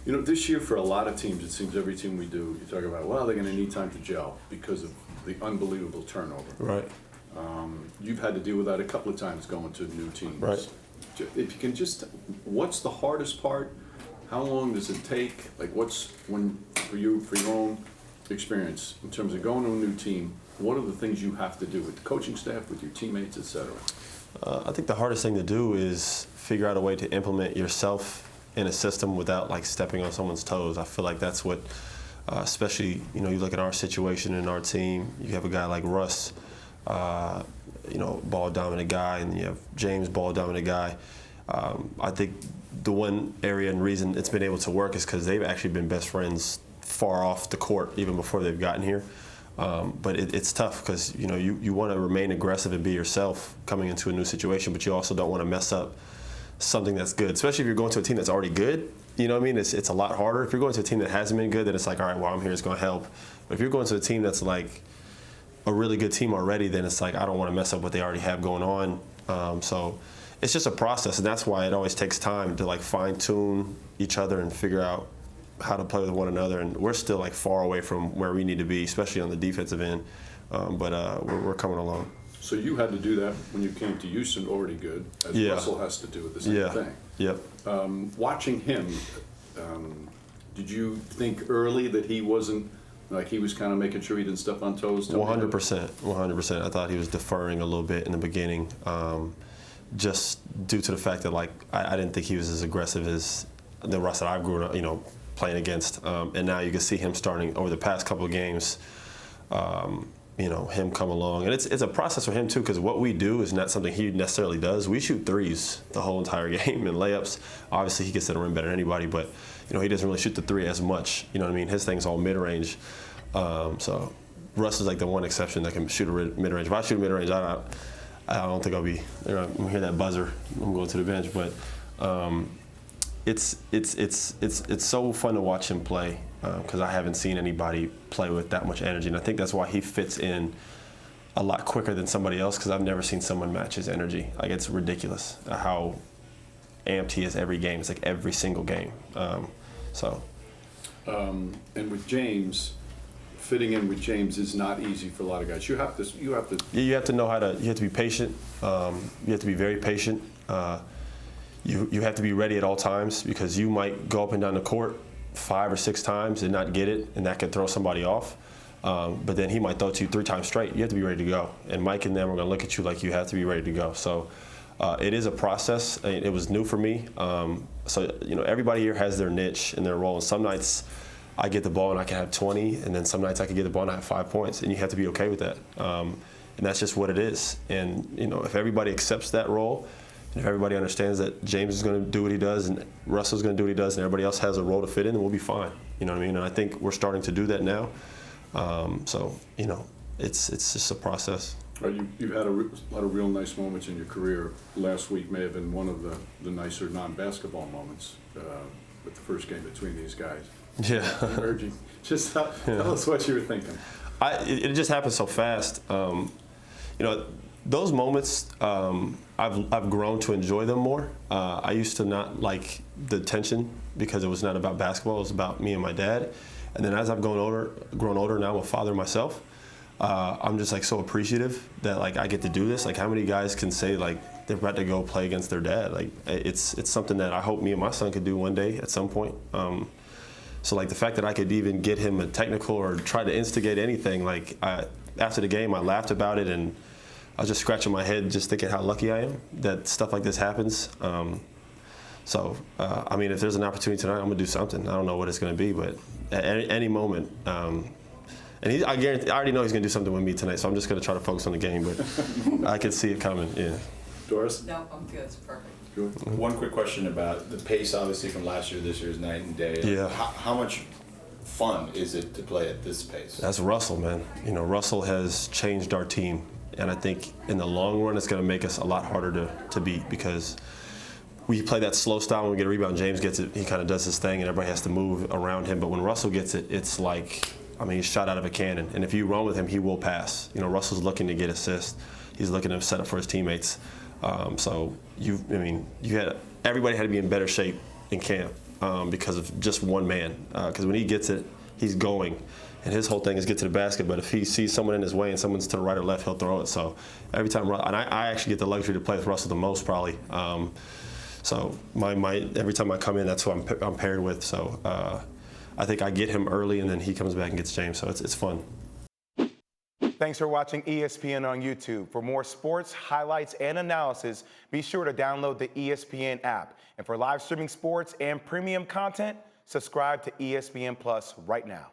This year for a lot of teams, it seems every team we do, you talk about, well, they're going to need time to gel because of the unbelievable turnover. Right. You've had to deal with that a couple of times going to new teams. Right. If you can what's the hardest part? How long does it take? Like, for your own experience in terms of going to a new team, what are the things you have to do with the coaching staff, with your teammates, et cetera? I think the hardest thing to do is figure out a way to implement yourself in a system without like stepping on someone's toes. I feel like that's what, especially, you look at our situation in our team, you have a guy like Russ, ball dominant guy, and you have James, ball dominant guy. I think the one area and reason it's been able to work is because they've actually been best friends far off the court even before they've gotten here. But it's tough because you want to remain aggressive and be yourself coming into a new situation, but you also don't want to mess up something that's good, especially if you're going to a team that's already good. You know what I mean? It's a lot harder. If you're going to a team that hasn't been good, then it's like, all right, well, I'm here, it's going to help. But if you're going to a team that's like a really good team already, then it's like, I don't want to mess up what they already have going on. So it's just a process, and that's why it always takes time to like fine tune each other and figure out how to play with one another. And we're still like far away from where we need to be, especially on the defensive end. But we're coming along. So you had to do that when you came to Houston, already good, as Russell has to do with the same thing. Yep. Watching him, did you think early that he wasn't, like he was kind of making sure he didn't step on toes? 100%. 100%. I thought he was deferring a little bit in the beginning, just due to the fact that like I didn't think he was as aggressive as the Russ that I grew up, playing against. And now you can see him starting over the past couple of games. Him come along. And it's a process for him, too, because what we do is not something he necessarily does. We shoot threes the whole entire game and layups. Obviously, he gets to the rim better than anybody, but, he doesn't really shoot the three as much. You know what I mean? His thing's all mid-range. So Russ is like the one exception that can shoot a mid-range. If I shoot mid-range, I don't think I'll be – I'm going to hear that buzzer. I'm going to the bench. But it's so fun to watch him play. Because I haven't seen anybody play with that much energy. And I think that's why he fits in a lot quicker than somebody else, because I've never seen someone match his energy. Like, it's ridiculous how amped he is every game. It's like every single game. And with James, fitting in with James is not easy for a lot of guys. You have to know how to, you have to be patient. You have to be very patient. You have to be ready at all times, because you might go up and down the court 5 or 6 times and not get it, and that could throw somebody off. But then he might throw it to you 3 times straight. You have to be ready to go. And Mike and them are going to look at you like you have to be ready to go. So it is a process. It was new for me. Everybody here has their niche and their role. And some nights I get the ball and I can have 20, and then some nights I can get the ball and I have 5 points. And you have to be okay with that. And that's just what it is. And if everybody accepts that role, if everybody understands that James is going to do what he does and Russell's going to do what he does and everybody else has a role to fit in, then we'll be fine. You know what I mean? And I think we're starting to do that now. It's just a process. You've had a lot of real nice moments in your career. Last week may have been one of the nicer non-basketball moments with the first game between these guys. Yeah. Emerging. Just tell us what you were thinking. It just happened so fast. Those moments, I've grown to enjoy them more. I used to not like the tension because it was not about basketball. It was about me and my dad. And then as I've grown older, now I'm a father myself. I'm just like so appreciative that like I get to do this. Like, how many guys can say like they're about to go play against their dad? Like, it's something that I hope me and my son could do one day at some point. So like the fact that I could even get him a technical or try to instigate anything, like after the game I laughed about it, and I was just scratching my head just thinking how lucky I am that stuff like this happens. If there's an opportunity tonight, I'm going to do something. I don't know what it's going to be, but at any moment. I guarantee, I already know he's going to do something with me tonight, so I'm just going to try to focus on the game, but I can see it coming, yeah. Doris? No, I'm good. It's perfect. Good. One quick question about the pace, obviously, from last year to this year is night and day. Yeah. How much fun is it to play at this pace? That's Russell, man. Russell has changed our team. And I think in the long run, it's going to make us a lot harder to beat, because we play that slow style. When we get a rebound, James gets it. He kind of does his thing, and everybody has to move around him. But when Russell gets it, it's like, he's shot out of a cannon. And if you run with him, he will pass. Russell's looking to get assists. He's looking to set up for his teammates. Everybody had to be in better shape in camp. because of just one man. Because when he gets it, he's going. And his whole thing is get to the basket, but if he sees someone in his way and someone's to the right or left, he'll throw it. So every time, and I actually get the luxury to play with Russell the most probably. So every time I come in, that's who I'm paired with. So I think I get him early, and then he comes back and gets James. So it's fun. Thanks for watching ESPN on YouTube. For more sports, highlights, and analysis, be sure to download the ESPN app. And for live streaming sports and premium content, subscribe to ESPN Plus right now.